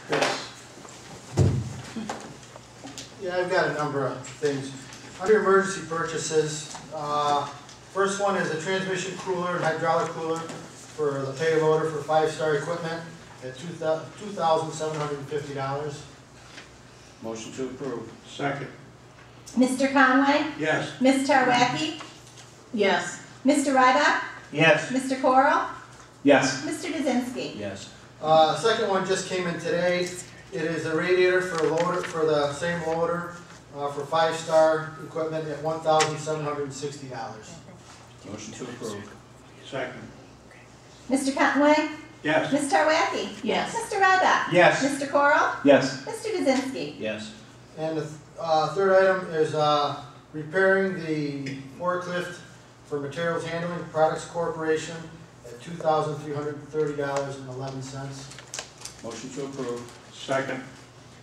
Yes. Yeah, I've got a number of things. Under emergency purchases, first one is a transmission cooler and hydraulic cooler for the payloader for 5-star equipment at $2,750. Motion to approve. Second. Mr. Conway? Yes. Ms. Tarwacki? Yes. Mr. Ryback? Yes. Mr. Coral? Yes. Mr. Kaczynski? Yes. Second one just came in today. It is a radiator for the same loader for 5-star equipment at $1,760. Motion to approve. Second. Mr. Conway? Yes. Ms. Tarwacki? Yes. Mr. Ryback? Yes. Mr. Coral? Yes. Mr. Kaczynski? Yes. And the third item is repairing the forklift for Materials Handling Products Corporation at $2,330.11. Motion to approve. Second.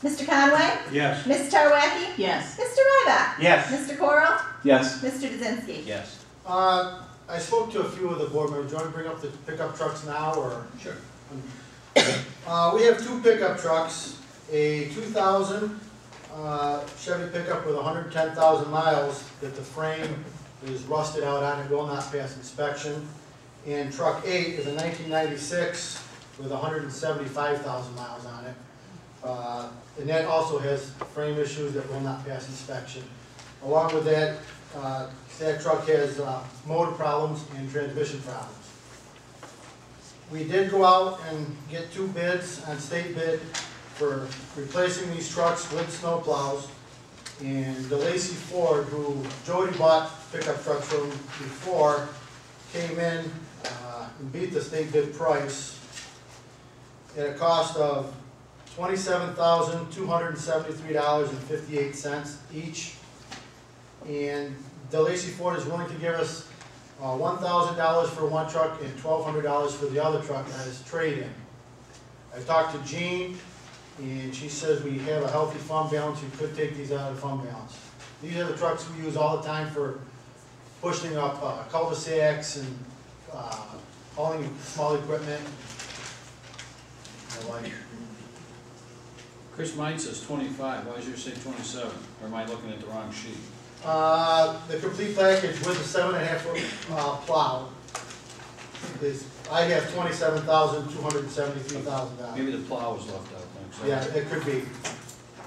Mr. Conway? Yes. Ms. Tarwacki? Yes. Mr. Ryback? Yes. Mr. Coral? Yes. Mr. Kaczynski? Yes. I spoke to a few of the board members. Do you want to bring up the pickup trucks now, or? Sure. We have 2 pickup trucks, a 2000 Chevy pickup with 110,000 miles that the frame is rusted out on and will not pass inspection. And truck 8 is a 1996 with 175,000 miles on it. And that also has frame issues that will not pass inspection. Along with that, that truck has motor problems and transmission problems. We did go out and get 2 bids on state bid for replacing these trucks with snow plows. And DeLacy Ford, who Jody bought pickup trucks from before, came in and beat the state bid price at a cost of $27,273.58 each. And DeLacy Ford is willing to give us $1,000 for one truck and $1,200 for the other truck as trade-in. I talked to Jean, and she says we have a healthy fund balance. We could take these out of the fund balance. These are the trucks we use all the time for pushing up cul-de-sacs and hauling small equipment. I like it. Chris, mine says 25, why does yours say 27? Or am I looking at the wrong sheet? The complete package with the 7.5-foot plow is, I have $27,273,000. Maybe the plow was left out then. 'cause Yeah, it could be.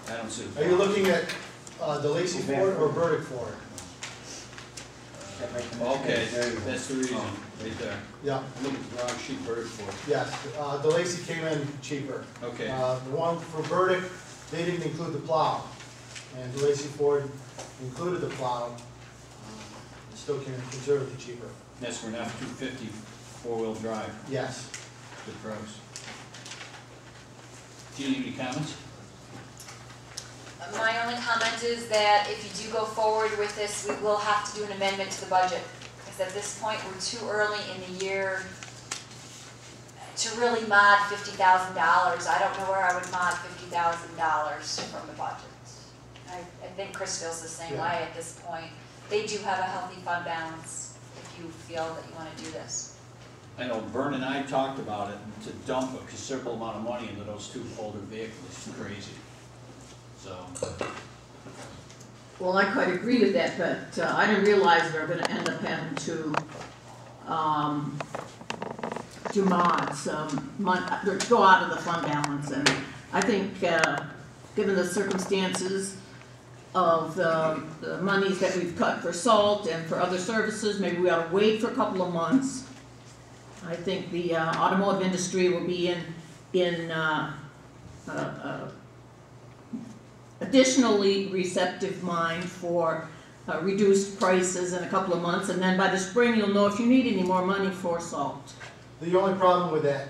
I don't see the Are you plow. looking at DeLacy Ford or Burdick Ford? Okay, that's the reason, right there. Yeah, I'm looking at the wrong sheet, Bird for. yes. DeLacy came in cheaper. Okay, The one for Burdick, they didn't include the plow, and DeLacy Ford included the plow. It still came in considerably cheaper. that's for an F-250 4-wheel drive, Yes. good price. Do you have any comments? My only comment is that if you do go forward with this, we will have to do an amendment to the budget. Because at this point, we're too early in the year to really mod $50,000. I don't know where I would mod $50,000 from the budget. I think Chris feels the same way at this point. They do have a healthy fund balance if you feel that you want to do this. I know Vern and I talked about it, to dump a considerable amount of money into those 2 older vehicles is crazy. So, Well, I quite agree with that, but I didn't realize we were gonna end up having to, do mods, go out of the fund balance, and I think, given the circumstances of the monies that we've cut for salt and for other services, maybe we ought to wait for a couple of months. I think the automotive industry will be in additionally receptive mind for reduced prices in a couple of months, and then by the spring you'll know if you need any more money for salt. The only problem with that,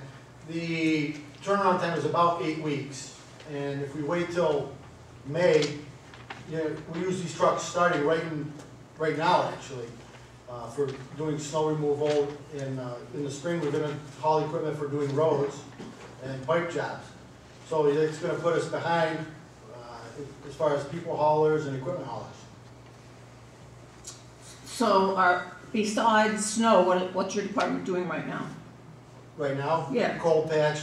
the turnaround time is about 8 weeks. And if we wait till May, we use these trucks starting right now, actually, for doing snow removal. In the spring, we're going to haul equipment for doing roads and pipe jobs. So it's going to put us behind as far as people haulers and equipment haulers. So besides snow, what's your department doing right now? Right now, Yeah. cold patch,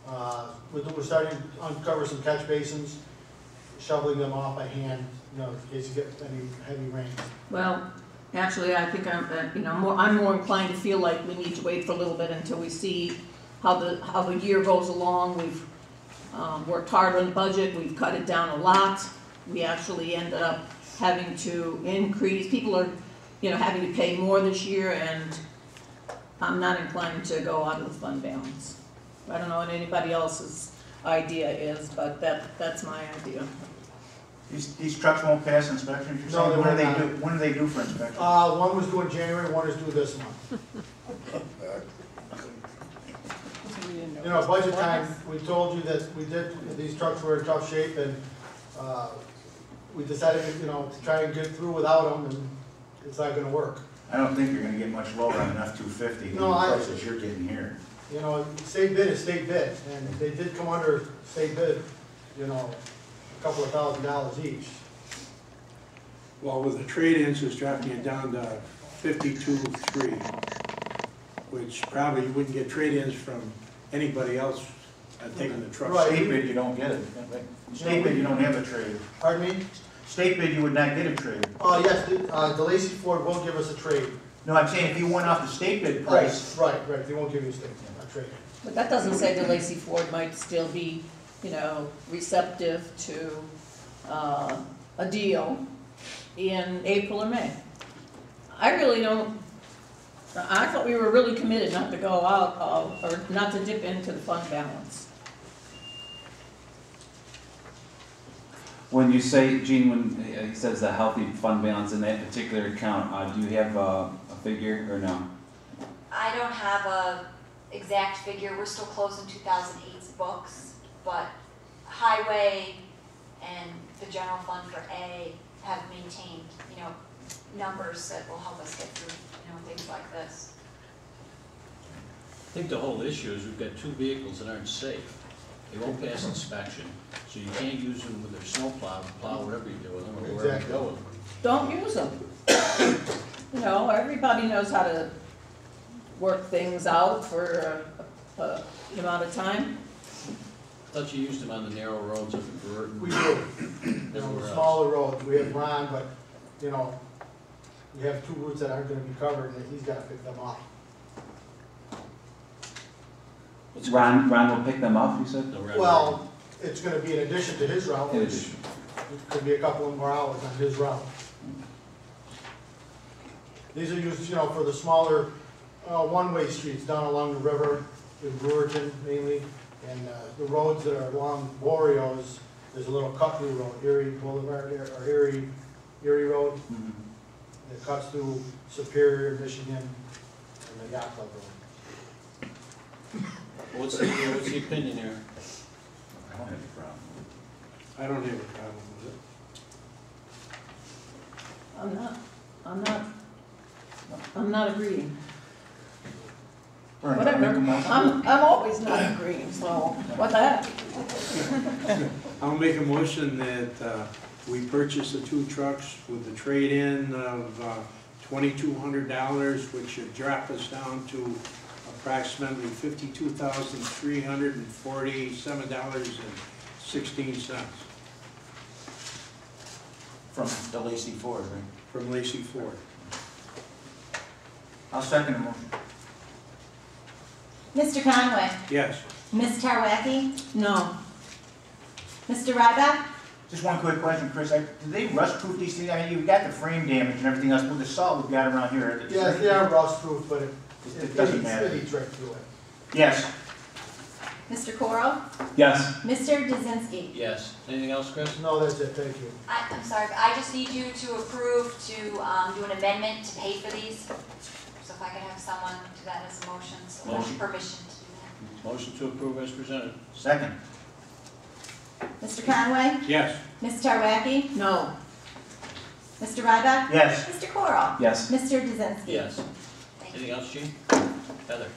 We're starting to uncover some catch basins, shoveling them off by hand, in case you get any heavy rain. Well, actually, I think I'm more inclined to feel like we need to wait for a little bit until we see how the year goes along. We've worked hard on the budget, we've cut it down a lot. We actually ended up having to increase, people are, having to pay more this year, and I'm not inclined to go out of the fund balance. I don't know what anybody else's idea is, but that's my idea. These trucks won't pass inspection, you're No, saying? they When will do they not. do, when do they do for inspection? One was due in January, one is due this month. Budget time, we told you that these trucks were in tough shape, and, we decided, to try and get through without them, and it's not gonna work. I don't think you're gonna get much lower on an F-250 than the No, prices you're getting here. State bid is state bid, and they did come under state bid, a couple of $1,000s each. Well, with the trade-ins, it's dropping it down to 52.3, which probably you wouldn't get trade-ins from anybody else taking the truck. Right. State bid, you don't get it. State bid, you don't have a trade. Pardon me? State bid, you would not get a trade. Yes, DeLacy Ford will give us a trade. No, I'm saying if you went off the state bid price, Right, they won't give you a trade. But that doesn't say DeLacy Ford might still be, receptive to a deal in April or May. I really don't, I thought we were really committed not to go out of, or not to dip into the fund balance. When you say, Gene, when he says a healthy fund balance in that particular account, do you have a figure or no? I don't have a exact figure, we're still closing 2008's books, but highway and the general fund for A have maintained, numbers that will help us get through, things like this. I think the whole issue is we've got two vehicles that aren't safe. They won't pass inspection, so you can't use them with their snowplow, plow whatever you do with them, or wherever you go with them. Don't use them. Everybody knows how to work things out for an amount of time. I thought you used them on the narrow roads up in Brewerton. We do. Everywhere else. Smaller roads, we have Ron, but, we have two routes that aren't gonna be covered, and he's gotta pick them up. Ron will pick them up, you said? The red Well, it's gonna be in addition to his route, In which addition. it could be a couple of more hours on his route. These are used, for the smaller, one-way streets down along the river, in Brewerton mainly, and, the roads that are along Boreos, there's a little cut-through road, Erie Boulevard, or Erie Road, Mhm. that cuts through Superior, Michigan, and the Yacht Club Road. What's the opinion here? I don't have a problem. I don't have a problem with it. I'm not agreeing. Vern, Whatever, make a motion? I'm always not agreeing, so what the heck? I'll make a motion that we purchase the two trucks with the trade-in of $2,200, which should drop us down to approximately $52,347.16 From DeLacy Ford, right? from Lacey Ford. I'll second the motion. Mr. Conway? Yes. Ms. Tarwacki? No. Mr. Ryback? Just one quick question, Chris, do they rust-proof these things? I mean, you've got the frame damage and everything else, but the salt we've got around here. Yes, they are rust-proof, but It doesn't matter. It eats right through it. Yes. Mr. Coro? Yes. Mr. Kaczynski? Yes. Anything else, Chris? No, that's it, thank you. I'm sorry, but I just need you to approve to do an amendment to pay for these. So if I could have someone do that as a motion, so Motion. permission to do that. Motion to approve as presented. Second. Mr. Conway? Yes. Ms. Tarwacki? No. Mr. Ryback? Yes. Mr. Coro? Yes. Mr. Kaczynski? Yes. Thank you. Anything else, Gene? Heather?